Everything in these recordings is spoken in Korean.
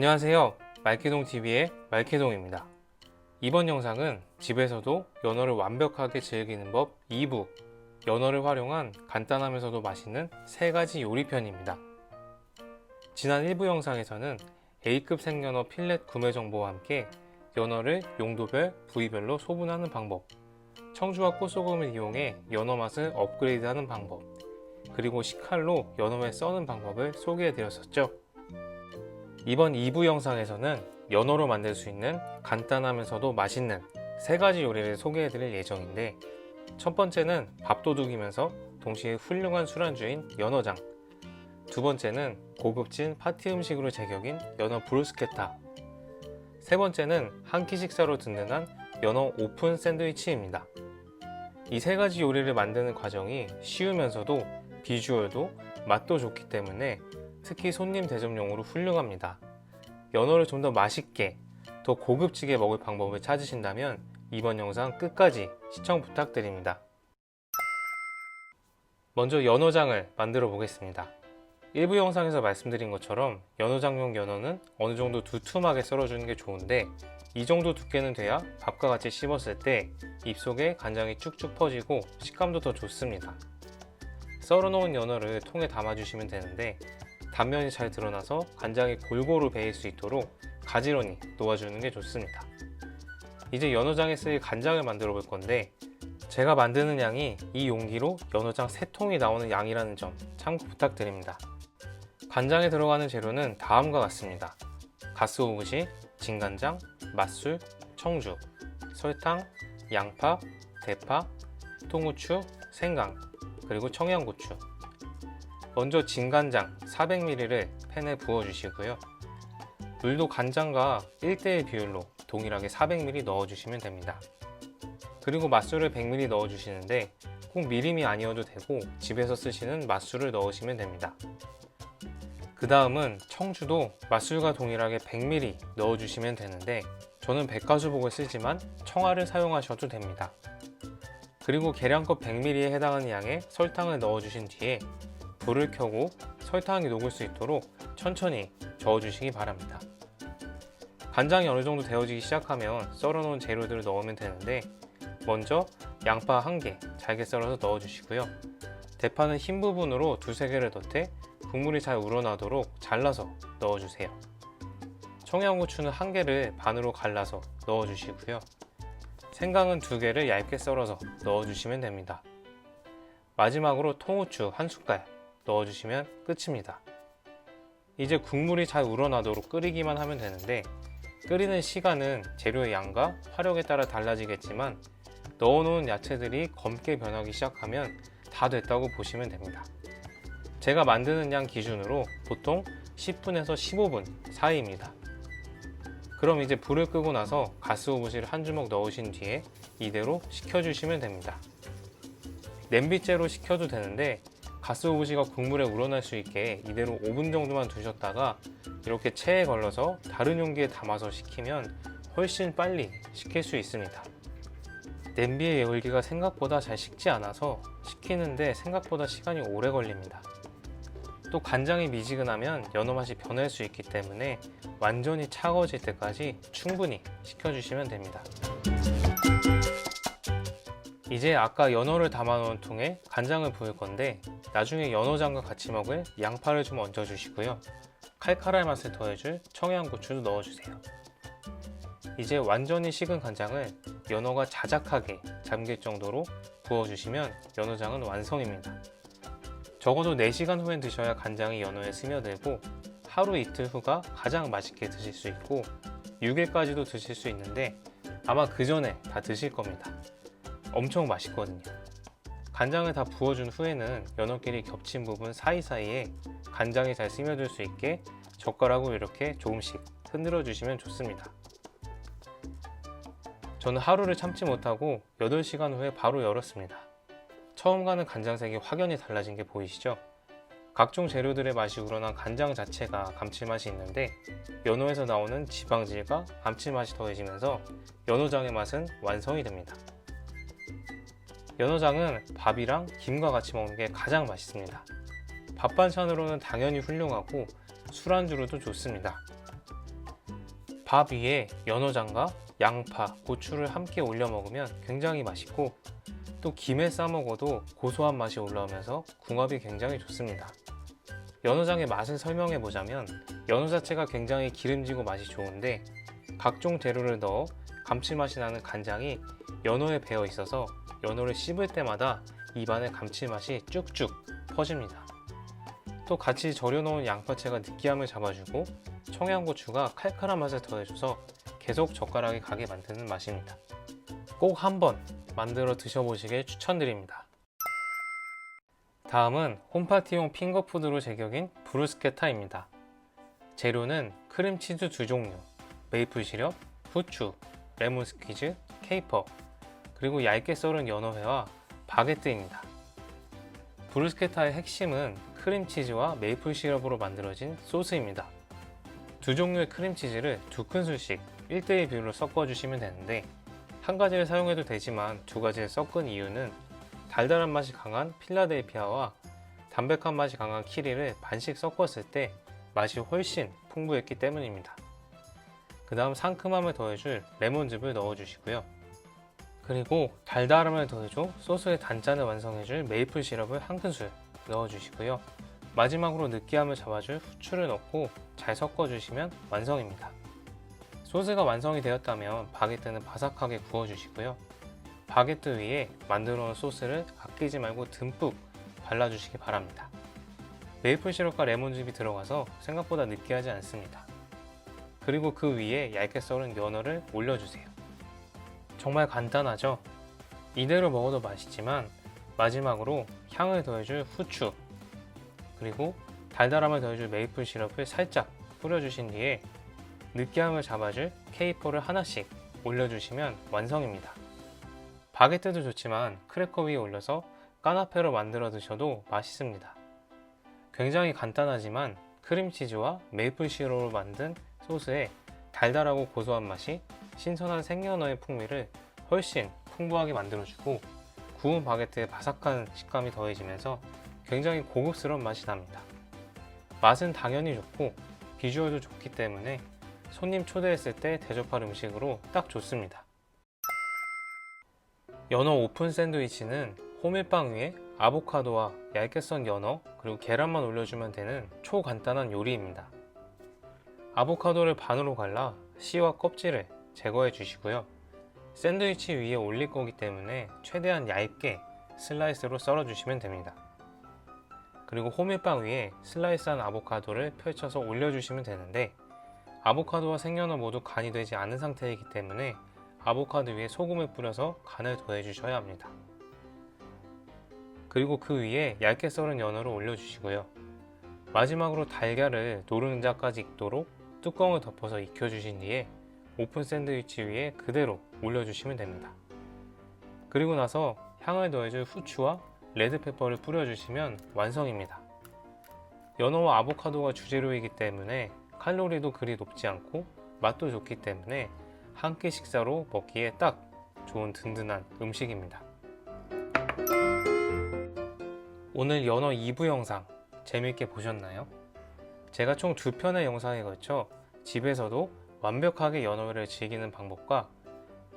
안녕하세요. 말케동TV의 말케동입니다. 이번 영상은 집에서도 연어를 완벽하게 즐기는 법 2부, 연어를 활용한 간단하면서도 맛있는 3가지 요리편입니다. 지난 1부 영상에서는 A급 생연어 필렛 구매 정보와 함께 연어를 용도별, 부위별로 소분하는 방법, 청주와 꽃소금을 이용해 연어 맛을 업그레이드하는 방법, 그리고 식칼로 연어회 써는 방법을 소개해 드렸었죠. 이번 2부 영상에서는 연어로 만들 수 있는 간단하면서도 맛있는 3가지 요리를 소개해 드릴 예정인데, 첫 번째는 밥도둑이면서 동시에 훌륭한 술안주인 연어장, 두 번째는 고급진 파티 음식으로 제격인 연어 브루스케타, 세 번째는 한 끼 식사로 든든한 연어 오픈 샌드위치입니다. 이 3가지 요리를 만드는 과정이 쉬우면서도 비주얼도 맛도 좋기 때문에 특히 손님 대접용으로 훌륭합니다. 연어를 좀 더 맛있게, 더 고급지게 먹을 방법을 찾으신다면 이번 영상 끝까지 시청 부탁드립니다. 먼저 연어장을 만들어 보겠습니다. 일부 영상에서 말씀드린 것처럼 연어장용 연어는 어느 정도 두툼하게 썰어주는 게 좋은데, 이 정도 두께는 돼야 밥과 같이 씹었을 때 입속에 간장이 쭉쭉 퍼지고 식감도 더 좋습니다. 썰어놓은 연어를 통에 담아주시면 되는데, 단면이 잘 드러나서 간장이 골고루 배일 수 있도록 가지런히 놓아주는 게 좋습니다. 이제 연어장에 쓰일 간장을 만들어 볼 건데, 제가 만드는 양이 이 용기로 연어장 3통이 나오는 양이라는 점 참고 부탁드립니다. 간장에 들어가는 재료는 다음과 같습니다. 가스오부시, 진간장, 맛술, 청주, 설탕, 양파, 대파, 통후추, 생강, 그리고 청양고추. 먼저 진간장 400ml를 팬에 부어주시고요. 물도 간장과 1:1 비율로 동일하게 400ml 넣어주시면 됩니다. 그리고 맛술을 100ml 넣어주시는데 꼭 미림이 아니어도 되고 집에서 쓰시는 맛술을 넣으시면 됩니다. 그 다음은 청주도 맛술과 동일하게 100ml 넣어주시면 되는데, 저는 백가수복을 쓰지만 청아를 사용하셔도 됩니다. 그리고 계량컵 100ml에 해당하는 양의 설탕을 넣어주신 뒤에 불을 켜고 설탕이 녹을 수 있도록 천천히 저어주시기 바랍니다. 간장이 어느 정도 되어지기 시작하면 썰어놓은 재료들을 넣으면 되는데, 먼저 양파 1개 잘게 썰어서 넣어주시고요. 대파는 흰 부분으로 2~3개를 덧대 국물이 잘 우러나도록 잘라서 넣어주세요. 청양고추는 1개를 반으로 갈라서 넣어주시고요. 생강은 2개를 얇게 썰어서 넣어주시면 됩니다. 마지막으로 통후추 1숟갈 넣어주시면 끝입니다. 이제 국물이 잘 우러나도록 끓이기만 하면 되는데, 끓이는 시간은 재료의 양과 화력에 따라 달라지겠지만 넣어놓은 야채들이 검게 변하기 시작하면 다 됐다고 보시면 됩니다. 제가 만드는 양 기준으로 보통 10분에서 15분 사이입니다. 그럼 이제 불을 끄고 나서 가스오부시를 한 주먹 넣으신 뒤에 이대로 식혀주시면 됩니다. 냄비째로 식혀도 되는데, 가스오부시가 국물에 우러날 수 있게 이대로 5분 정도만 두셨다가 이렇게 체에 걸러서 다른 용기에 담아서 식히면 훨씬 빨리 식힐 수 있습니다. 냄비의 열기가 생각보다 잘 식지 않아서 식히는데 생각보다 시간이 오래 걸립니다. 또 간장이 미지근하면 연어 맛이 변할 수 있기 때문에 완전히 차가워질 때까지 충분히 식혀주시면 됩니다. 이제 아까 연어를 담아놓은 통에 간장을 부을 건데, 나중에 연어장과 같이 먹을 양파를 좀 얹어주시고요. 칼칼한 맛을 더해줄 청양고추도 넣어주세요. 이제 완전히 식은 간장을 연어가 자작하게 잠길 정도로 부어주시면 연어장은 완성입니다. 적어도 4시간 후엔 드셔야 간장이 연어에 스며들고, 하루 이틀 후가 가장 맛있게 드실 수 있고 6일까지도 드실 수 있는데 아마 그 전에 다 드실 겁니다. 엄청 맛있거든요. 간장을 다 부어준 후에는 연어끼리 겹친 부분 사이사이에 간장이 잘 스며들 수 있게 젓가락으로 이렇게 조금씩 흔들어 주시면 좋습니다. 저는 하루를 참지 못하고 8시간 후에 바로 열었습니다. 처음과는 간장색이 확연히 달라진 게 보이시죠? 각종 재료들의 맛이 우러난 간장 자체가 감칠맛이 있는데, 연어에서 나오는 지방질과 감칠맛이 더해지면서 연어장의 맛은 완성이 됩니다. 연어장은 밥이랑 김과 같이 먹는 게 가장 맛있습니다. 밥 반찬으로는 당연히 훌륭하고 술안주로도 좋습니다. 밥 위에 연어장과 양파, 고추를 함께 올려 먹으면 굉장히 맛있고 또 김에 싸 먹어도 고소한 맛이 올라오면서 궁합이 굉장히 좋습니다. 연어장의 맛을 설명해 보자면 연어 자체가 굉장히 기름지고 맛이 좋은데 각종 재료를 넣어 감칠맛이 나는 간장이 연어에 배어 있어서 연어를 씹을 때마다 입안에 감칠맛이 쭉쭉 퍼집니다. 또 같이 절여 놓은 양파채가 느끼함을 잡아주고 청양고추가 칼칼한 맛을 더해줘서 계속 젓가락이 가게 만드는 맛입니다. 꼭 한번 만들어 드셔보시길 추천드립니다. 다음은 홈파티용 핑거푸드로 제격인 브루스케타입니다. 재료는 크림치즈 2종류, 메이플 시럽, 후추, 레몬 스퀴즈, 케이퍼, 그리고 얇게 썰은 연어회와 바게트입니다. 브루스케타의 핵심은 크림치즈와 메이플 시럽으로 만들어진 소스입니다. 2종류의 크림치즈를 2큰술씩 1대1 비율로 섞어주시면 되는데 한 가지를 사용해도 되지만 2가지를 섞은 이유는 달달한 맛이 강한 필라델피아와 담백한 맛이 강한 키리를 반씩 섞었을 때 맛이 훨씬 풍부했기 때문입니다. 그 다음 상큼함을 더해줄 레몬즙을 넣어주시고요. 그리고 달달함을 더해줘 소스의 단짠을 완성해줄 메이플 시럽을 1큰술 넣어주시고요. 마지막으로 느끼함을 잡아줄 후추를 넣고 잘 섞어주시면 완성입니다. 소스가 완성이 되었다면 바게트는 바삭하게 구워주시고요. 바게트 위에 만들어 놓은 소스를 아끼지 말고 듬뿍 발라주시기 바랍니다. 메이플 시럽과 레몬즙이 들어가서 생각보다 느끼하지 않습니다. 그리고 그 위에 얇게 썰은 연어를 올려주세요. 정말 간단하죠? 이대로 먹어도 맛있지만 마지막으로 향을 더해줄 후추 그리고 달달함을 더해줄 메이플 시럽을 살짝 뿌려주신 뒤에 느끼함을 잡아줄 케이퍼를 하나씩 올려주시면 완성입니다. 바게트도 좋지만 크래커 위에 올려서 까나페로 만들어 드셔도 맛있습니다. 굉장히 간단하지만 크림치즈와 메이플 시럽으로 만든 소스에 달달하고 고소한 맛이 신선한 생연어의 풍미를 훨씬 풍부하게 만들어주고 구운 바게트에 바삭한 식감이 더해지면서 굉장히 고급스러운 맛이 납니다. 맛은 당연히 좋고 비주얼도 좋기 때문에 손님 초대했을 때 대접할 음식으로 딱 좋습니다. 연어 오픈 샌드위치는 호밀빵 위에 아보카도와 얇게 썬 연어 그리고 계란만 올려주면 되는 초간단한 요리입니다. 아보카도를 반으로 갈라 씨와 껍질을 제거해 주시고요. 샌드위치 위에 올릴 거기 때문에 최대한 얇게 슬라이스로 썰어 주시면 됩니다. 그리고 호밀빵 위에 슬라이스한 아보카도를 펼쳐서 올려주시면 되는데 아보카도와 생연어 모두 간이 되지 않은 상태이기 때문에 아보카도 위에 소금을 뿌려서 간을 더해 주셔야 합니다. 그리고 그 위에 얇게 썰은 연어를 올려주시고요. 마지막으로 달걀을 노른자까지 익도록 뚜껑을 덮어서 익혀주신 뒤에 오픈 샌드위치 위에 그대로 올려주시면 됩니다. 그리고 나서 향을 더해줄 후추와 레드페퍼를 뿌려주시면 완성입니다. 연어와 아보카도가 주재료이기 때문에 칼로리도 그리 높지 않고 맛도 좋기 때문에 한 끼 식사로 먹기에 딱 좋은 든든한 음식입니다. 오늘 연어 2부 영상 재밌게 보셨나요? 제가 총 2편의 영상에 걸쳐 집에서도 완벽하게 연어회를 즐기는 방법과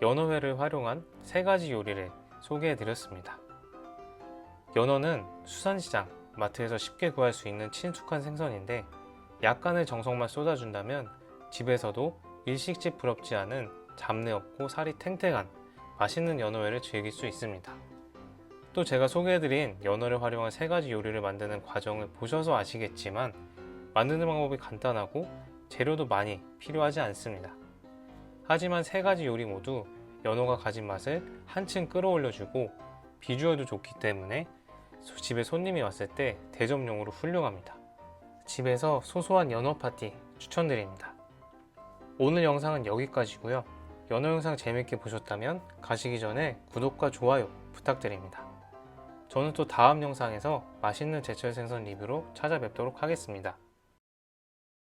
연어회를 활용한 3가지 요리를 소개해 드렸습니다. 연어는 수산시장, 마트에서 쉽게 구할 수 있는 친숙한 생선인데 약간의 정성만 쏟아준다면 집에서도 일식집 부럽지 않은 잡내 없고 살이 탱탱한 맛있는 연어회를 즐길 수 있습니다. 또 제가 소개해드린 연어를 활용한 3가지 요리를 만드는 과정을 보셔서 아시겠지만 만드는 방법이 간단하고 재료도 많이 필요하지 않습니다. 하지만 3가지 요리 모두 연어가 가진 맛을 한층 끌어올려주고 비주얼도 좋기 때문에 집에 손님이 왔을 때 대접용으로 훌륭합니다. 집에서 소소한 연어 파티 추천드립니다. 오늘 영상은 여기까지고요. 연어 영상 재밌게 보셨다면 가시기 전에 구독과 좋아요 부탁드립니다. 저는 또 다음 영상에서 맛있는 제철 생선 리뷰로 찾아뵙도록 하겠습니다.